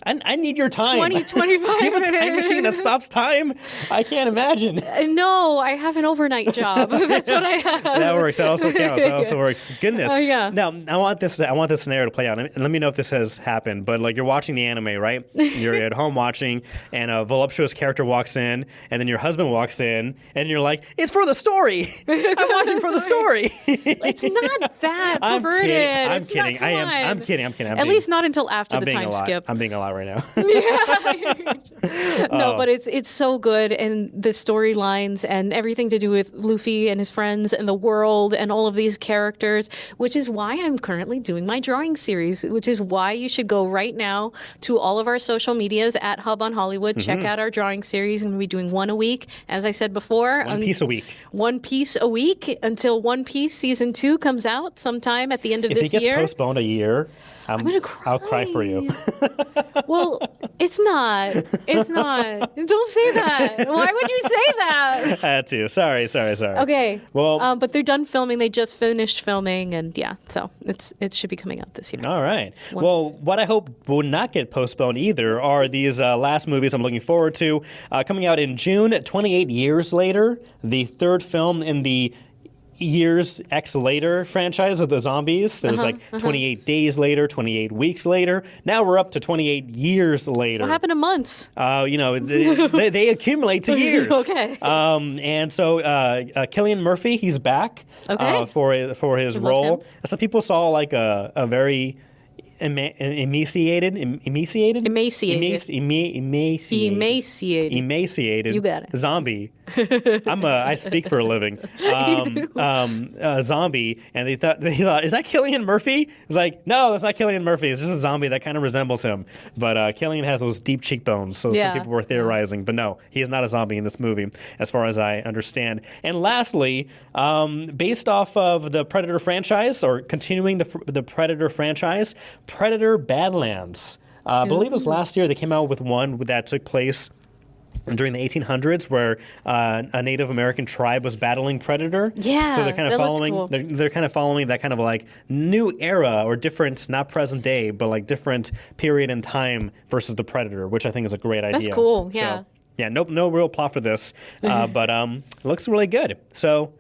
I need your time. 20, 25 Do you have a time minutes. machine that stops time? I can't imagine. No, I have an overnight job. That's what I have. That works. That also counts. That also works. Goodness. Oh, yeah. Now, I want this scenario to play out. And let me know if this has happened. But like, you're watching the anime, right? You're at home watching, and a voluptuous character walks in, and then your husband walks in, and you're like, "It's for the story. I'm watching for the story." It's not that perverted. I'm kidding. I'm kidding. At least not until after the time skip. I'm being a lot right now. No, but it's so good, and the storylines and everything to do with Luffy and his friends and the world and all of these characters, which is why I'm currently doing my drawing series, which is why you should go right now to all of our social medias at Hub on Hollywood. Check out our drawing series. I'm going to be doing one a week, as I said before. One piece a week. One piece a week until One Piece season 2 comes out sometime at the end of this year. If it gets postponed a year, I'm gonna cry. I'll cry for you. Well, it's not. It's not. Don't say that. Why would you say that? I had to. Sorry. Okay. Well, but they're done filming. They just finished filming, and yeah, so it should be coming out this year. all right. Well, what I hope will not get postponed either are these last movies I'm looking forward to. Coming out in June, 28 years later, the third film in the Years X Later franchise of the zombies. There was 28 days later, 28 weeks later. Now we're up to 28 years later. What happened to months? They accumulate to years. Okay. And so Cillian Murphy, he's back Okay. for his role. Some people saw like a very emaciated. You got it. Zombie. I speak for a living. Zombie, and they thought, is that Cillian Murphy? It's like, no, that's not Cillian Murphy. It's just a zombie that kind of resembles him. But Cillian has those deep cheekbones, so some people were theorizing. But no, he is not a zombie in this movie, as far as I understand. And lastly, based off of the Predator franchise, or continuing the Predator franchise, Predator Badlands. I believe it was last year they came out with one that took place during the 1800s, where a Native American tribe was battling Predator. Yeah, so they're kind of following. Cool. They're kind of following that kind of like new era, or different, not present day, but like different period in time versus the Predator, which I think is a great idea. That's cool. Yeah. So, yeah. No real plot for this, but it looks really good. So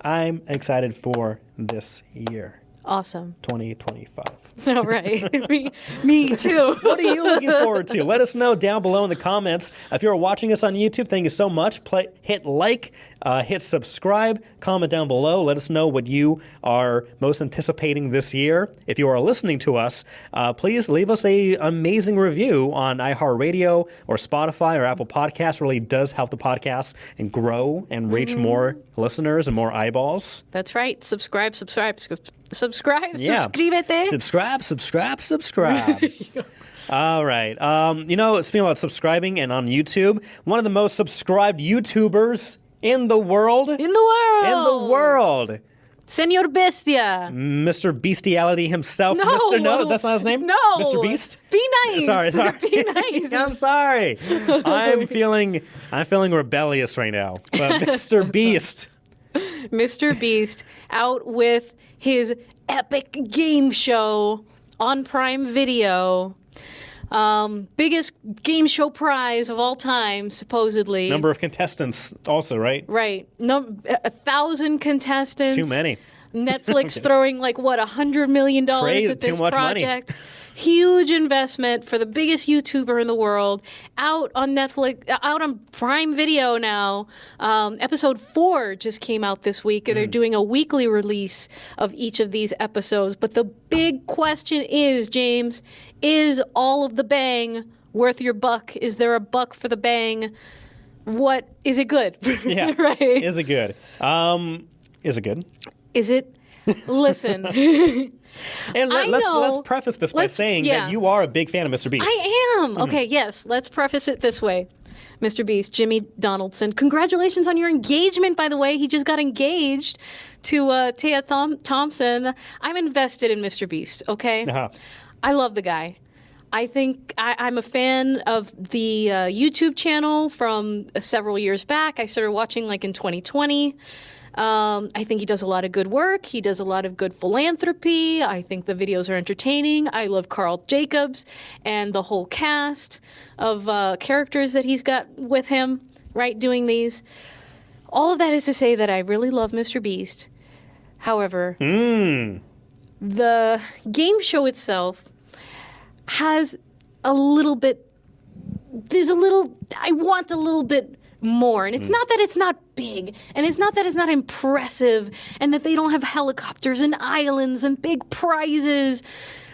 I'm excited for this year. Awesome. 2025. All right. me too. What are you looking forward to? Let us know down below in the comments. If you're watching us on YouTube, thank you so much. Hit like, hit subscribe, comment down below. Let us know what you are most anticipating this year. If you are listening to us, please leave us an amazing review on iHeartRadio or Spotify or Apple Podcasts. Really does help the podcast and grow and reach more listeners and more eyeballs. That's right. Subscribe. Yeah. Subscribe. All right. Speaking about subscribing and on YouTube, one of the most subscribed YouTubers in the world. Senor Bestia. Mr. Bestiality himself. No, that's not his name? No. Mr. Beast? Be nice. Sorry. Be nice. I'm sorry. I'm feeling rebellious right now. But Mr. Beast. Mr. Beast out with his epic game show on Prime Video. Biggest game show prize of all time, supposedly. Number of contestants also, right? Right. 1,000 contestants. Too many. Netflix throwing $100 million Crazy. at this Too much project. money. huge investment for the biggest YouTuber in the world, out on Netflix, out on Prime Video now. Episode 4 just came out this week, and they're doing a weekly release of each of these episodes. But the big question is, James, is all of the bang worth your buck? Is there a buck for the bang? What is it good? Yeah. Right. Is it good? Is it good? Is it? Listen. And let's preface this by saying that you are a big fan of Mr. Beast. I am. Okay, yes. Let's preface it this way. Mr. Beast, Jimmy Donaldson, congratulations on your engagement, by the way. He just got engaged to Taya Thompson. I'm invested in Mr. Beast, okay? Uh-huh. I love the guy. I think I'm a fan of the YouTube channel from several years back. I started watching like in 2020. I think he does a lot of good work. He does a lot of good philanthropy. I think the videos are entertaining. I love Carl Jacobs and the whole cast of characters that he's got with him, right, doing these. All of that is to say that I really love Mr. Beast. However, the game show itself has I want a little bit more. And it's not that it's not big, and it's not that it's not impressive, and that they don't have helicopters and islands and big prizes.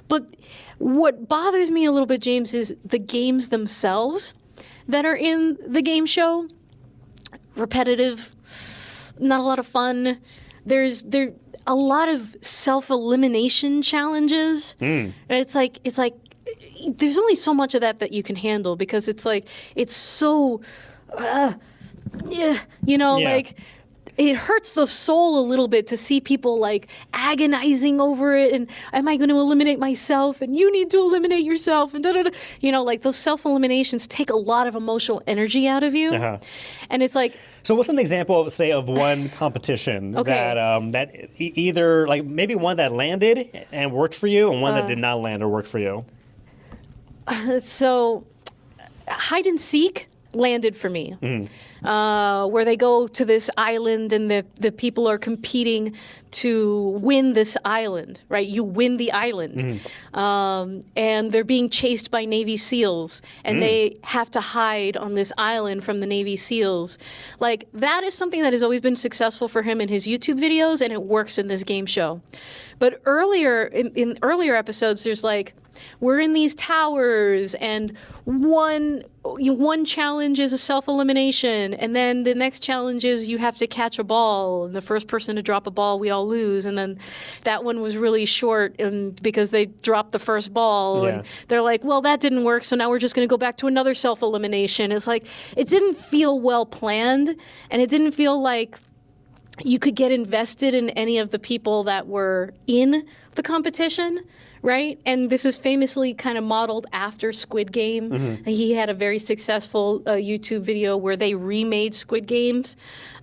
But what bothers me a little bit, James, is the games themselves that are in the game show. Repetitive, not a lot of fun. There's a lot of self-elimination challenges. And it's like there's only so much of that you can handle, because it's so like it hurts the soul a little bit to see people like agonizing over it, and am I going to eliminate myself, and you need to eliminate yourself, and like those self-eliminations take a lot of emotional energy out of you. And it's like, so what's an example of, say, of one competition that either, like, maybe one that landed and worked for you, and one that did not land or work for you? So hide and seek landed for me, where they go to this island and the people are competing to win this island, right? You win the island. And they're being chased by Navy SEALs, and they have to hide on this island from the Navy SEALs. Like, that is something that has always been successful for him in his YouTube videos, and it works in this game show. But earlier, in earlier episodes, there's like, we're in these towers, and one challenge is a self-elimination, and then the next challenge is you have to catch a ball, and the first person to drop a ball, we all lose. And then that one was really short, and because they dropped the first ball, and they're like, well, that didn't work, so now we're just going to go back to another self-elimination. It's like, it didn't feel well planned, and it didn't feel like you could get invested in any of the people that were in the competition, right? And this is famously kind of modeled after Squid Game. He had a very successful YouTube video where they remade Squid Games.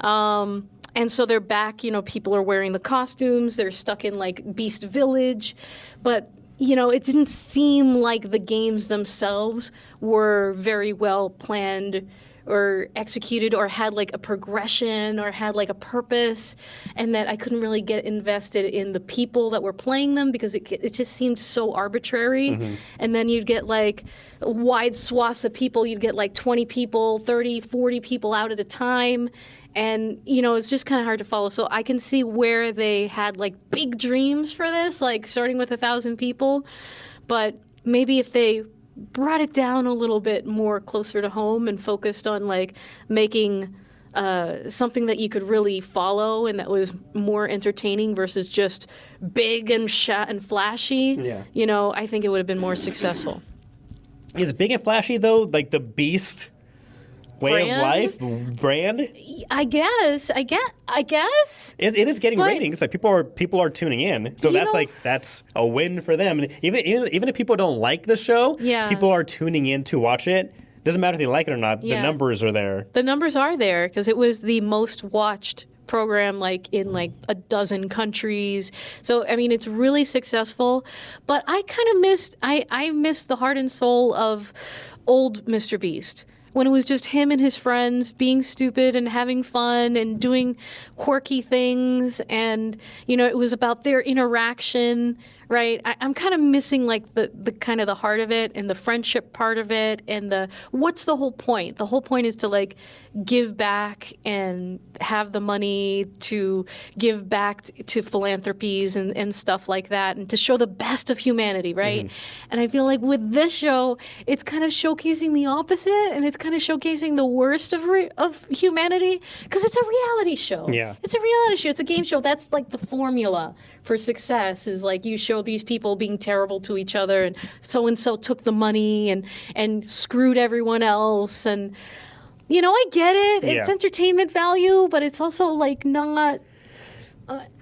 And so they're back, people are wearing the costumes, they're stuck in like Beast Village. But, it didn't seem like the games themselves were very well planned or executed, or had like a progression, or had like a purpose, and that I couldn't really get invested in the people that were playing them, because it just seemed so arbitrary. And then you'd get like wide swaths of people, you'd get like 20 people, 30, 40 people out at a time, and it's just kind of hard to follow. So I can see where they had like big dreams for this, like starting with 1,000 people, but maybe if they brought it down a little bit more closer to home and focused on like making something that you could really follow and that was more entertaining versus just big and flashy, I think it would have been more successul. Is big and flashy though, like the Beast way of life brand? I guess. It is getting ratings. Like people are tuning in. So that's a win for them. And even if people don't like the show, people are tuning in to watch it. Doesn't matter if they like it or not. The numbers are there. The numbers are there because it was the most watched program like in like a dozen countries. So I mean, it's really successful. But I kind of missed the heart and soul of old Mr. Beast, when it was just him and his friends being stupid and having fun and doing quirky things. And, it was about their interaction, right? I'm kind of missing like the kind of the heart of it and the friendship part of it and what's the whole point? The whole point is to like give back and have the money to give back to philanthropies and stuff like that and to show the best of humanity, right? Mm-hmm. And I feel like with this show, it's kind of showcasing the opposite and it's kind of showcasing the worst of humanity because it's a reality show. Yeah. It's a reality show. It's a game show. That's like the formula for success is like you show these people being terrible to each other and so took the money and screwed everyone else and I get it. It's entertainment value, but it's also like not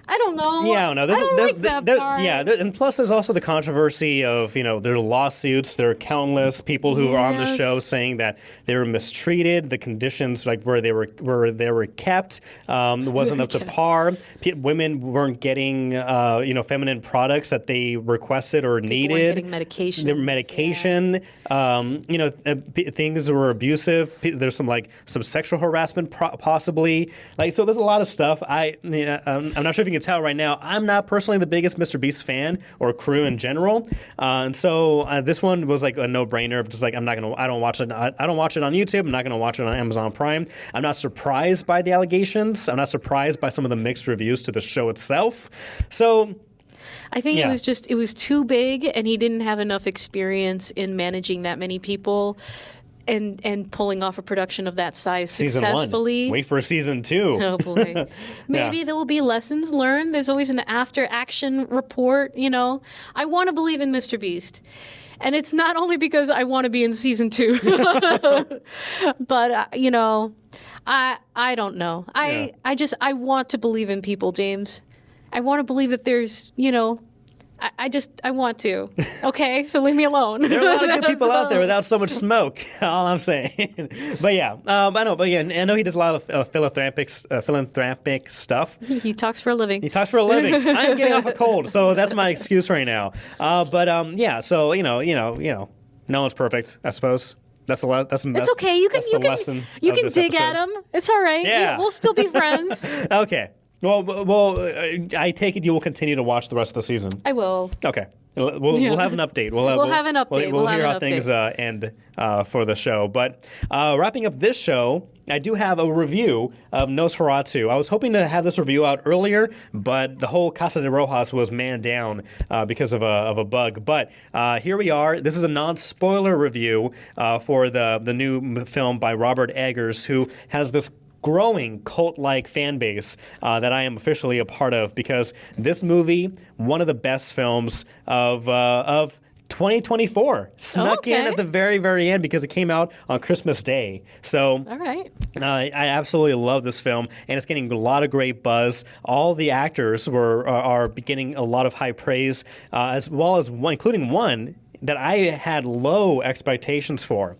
I don't know. Yeah, no. I don't like that part. Yeah, and plus there's also the controversy of there are lawsuits. There are countless people who are on the show saying that they were mistreated. The conditions like where they were kept wasn't up to par. Women weren't getting feminine products that they requested or needed. Weren't getting medication. Their medication. Yeah. Things were abusive. There's some sexual harassment possibly. So there's a lot of stuff. I'm not sure if you can tell right now, I'm not personally the biggest MrBeast fan or crew in general, and so this one was like a no-brainer. Just like I don't watch it. I don't watch it on YouTube. I'm not gonna watch it on Amazon Prime. I'm not surprised by the allegations. I'm not surprised by some of the mixed reviews to the show itself. So. I think it was too big, and he didn't have enough experience in managing that many people. And pulling off a production of that size season successfully. 1. Wait for season 2. Oh boy. Maybe there will be lessons learned. There's always an after action report, I want to believe in MrBeast. And it's not only because I want to be in season 2. But I don't know. I want to believe in people, James. I want to believe that there's, I want to. Okay, so leave me alone. There are a lot of good people out there without so much smoke. All I'm saying. But yeah, I know he does a lot of philanthropic stuff. He talks for a living. I'm getting off a cold, so that's my excuse right now. So no one's perfect, I suppose. That's it's okay. You can dig at him. It's all right. Yeah. We'll still be friends. Okay. Well, I take it you will continue to watch the rest of the season. I will. Okay. We'll have an update. We'll have an update. We'll hear how things end for the show. But wrapping up this show, I do have a review of Nosferatu. I was hoping to have this review out earlier, but the whole Casa de Rojas was manned down because of a bug. But here we are. This is a non-spoiler review for the new film by Robert Eggers, who has this growing cult-like fan base that I am officially a part of, because this movie, one of the best films of 2024, snuck in at the very, very end because it came out on Christmas Day. So, all right. I absolutely love this film, and it's getting a lot of great buzz. All the actors are getting a lot of high praise, as well as including one that I had low expectations for.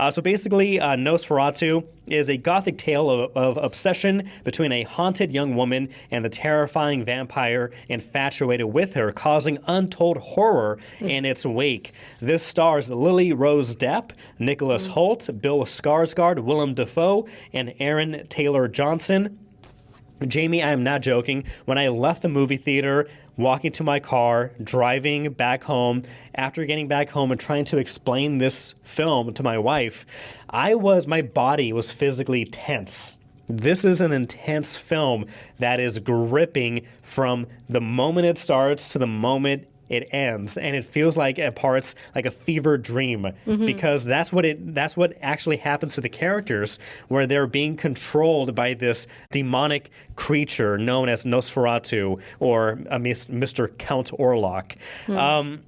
So basically, Nosferatu is a gothic tale of obsession between a haunted young woman and the terrifying vampire infatuated with her, causing untold horror in its wake. This stars Lily Rose Depp, Nicholas Hoult, Bill Skarsgård, Willem Dafoe, and Aaron Taylor Johnson. Jamie, I am not joking. When I left the movie theater, walking to my car, driving back home, after getting back home and trying to explain this film to my wife, my body was physically tense. This is an intense film that is gripping from the moment it starts to the moment it ends, and it feels like at parts like a fever dream, because that's what actually happens to the characters, where they're being controlled by this demonic creature known as Nosferatu, or Mr. Count Orlok.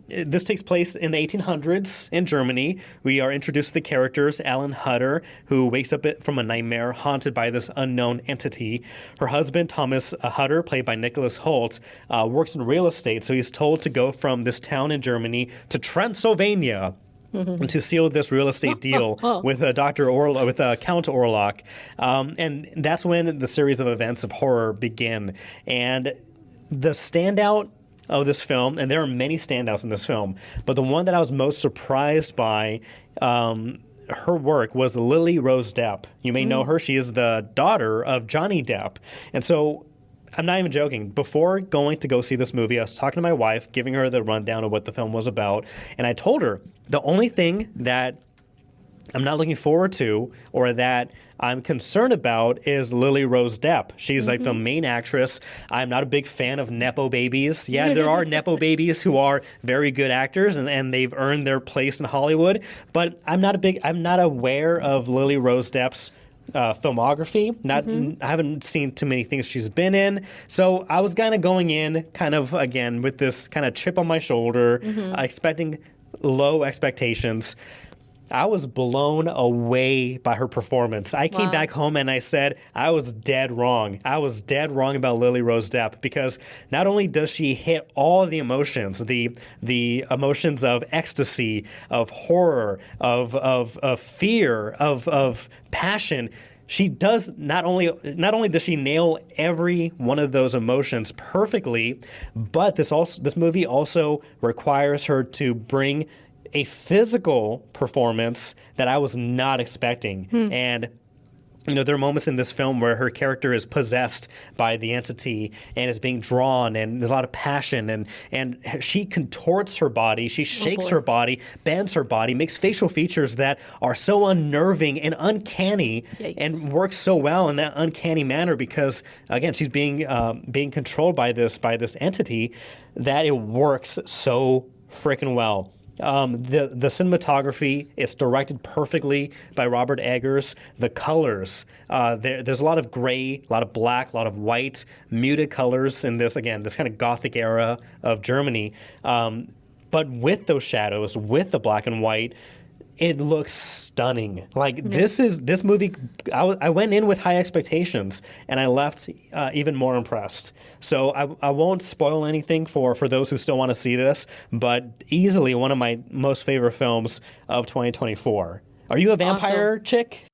This takes place in the 1800s in Germany. We are introduced to the characters: Alan Hutter, who wakes up from a nightmare haunted by this unknown entity. Her husband, Thomas Hutter, played by Nicholas Hoult, works in real estate, so he's told to go from this town in Germany to Transylvania to seal this real estate deal with Count Orlok, and that's when the series of events of horror begin. And the standout of this film, and there are many standouts in this film, but the one that I was most surprised by her work was Lily Rose Depp. You may know her. She is the daughter of Johnny Depp, and so I'm not even joking. Before going to go see this movie, I was talking to my wife, giving her the rundown of what the film was about, and I told her the only thing that I'm not looking forward to or that I'm concerned about is Lily Rose Depp. She's like the main actress. I'm not a big fan of Nepo babies. Yeah, there are Nepo babies who are very good actors and they've earned their place in Hollywood, but I'm not aware of Lily Rose Depp's filmography. I haven't seen too many things she's been in. So I was kind of going in again with this kind of chip on my shoulder, expecting low expectations. I was blown away by her performance. I came back home and I said, I was dead wrong. I was dead wrong about Lily Rose Depp because not only does she hit all the emotions, the emotions of ecstasy, of horror, of fear, of passion, she does not only does she nail every one of those emotions perfectly, but this movie also requires her to bring a physical performance that I was not expecting. And there are moments in this film where her character is possessed by the entity and is being drawn, and there's a lot of passion, and she contorts her body, she shakes her body, bends her body, makes facial features that are so unnerving and uncanny. Yikes. And works so well in that uncanny manner because, again, she's being controlled by this entity that it works so freaking well. The cinematography is directed perfectly by Robert Eggers. The colors, there's a lot of gray, a lot of black, a lot of white, muted colors in this kind of Gothic era of Germany. But with those shadows, with the black and white, it looks stunning. This movie, I went in with high expectations, and I left even more impressed. So I won't spoil anything for those who still want to see this, but easily one of my most favorite films of 2024. Are you a vampire chick?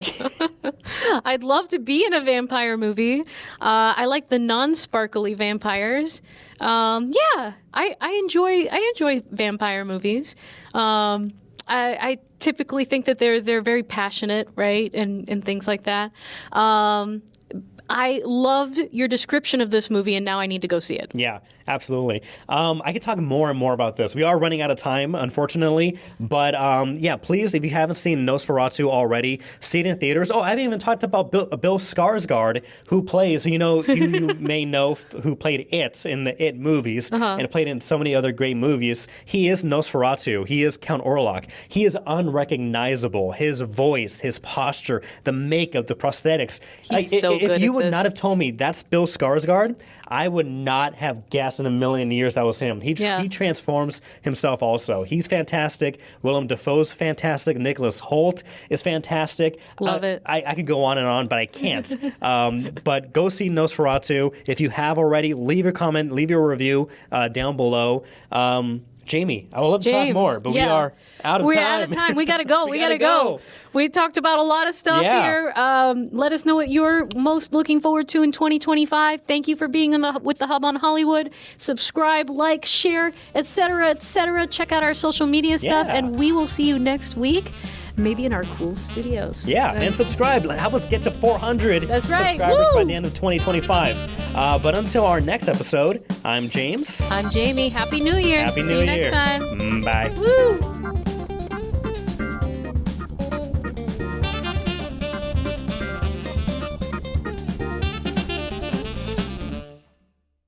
I'd love to be in a vampire movie. I like the non-sparkly vampires. I enjoy vampire movies. I typically think that they're very passionate, right, and things like that. I loved your description of this movie, and now I need to go see it. Yeah, absolutely. I could talk more and more about this. We are running out of time, unfortunately. But please, if you haven't seen Nosferatu already, see it in theaters. Oh, I haven't even talked about Bill Skarsgård, who plays, you may know, who played It in the It movies and played in so many other great movies. He is Nosferatu. He is Count Orlok. He is unrecognizable. His voice, his posture, the makeup, the prosthetics. He's so good. If you would not have told me that's Bill Skarsgård, I would not have guessed in a million years that was him. He transforms himself also. He's fantastic. Willem Dafoe's fantastic. Nicholas Hoult is fantastic. Love it. I could go on, but I can't. But go see Nosferatu. If you have already, leave your comment, leave your review down below. Jamie, I would love to talk more, but we are out of time. We're out of time. We got to go. We got to go. We talked about a lot of stuff here. Let us know what you're most looking forward to in 2025. Thank you for being with the Hub on Hollywood. Subscribe, like, share, etc., etc. Check out our social media stuff, and we will see you next week. Maybe in our cool studios. Yeah, and subscribe. Help us get to 400 subscribers by the end of 2025. But until our next episode, I'm James. I'm Jamie. Happy New Year. Happy New Year. See you next time. Bye. Woo!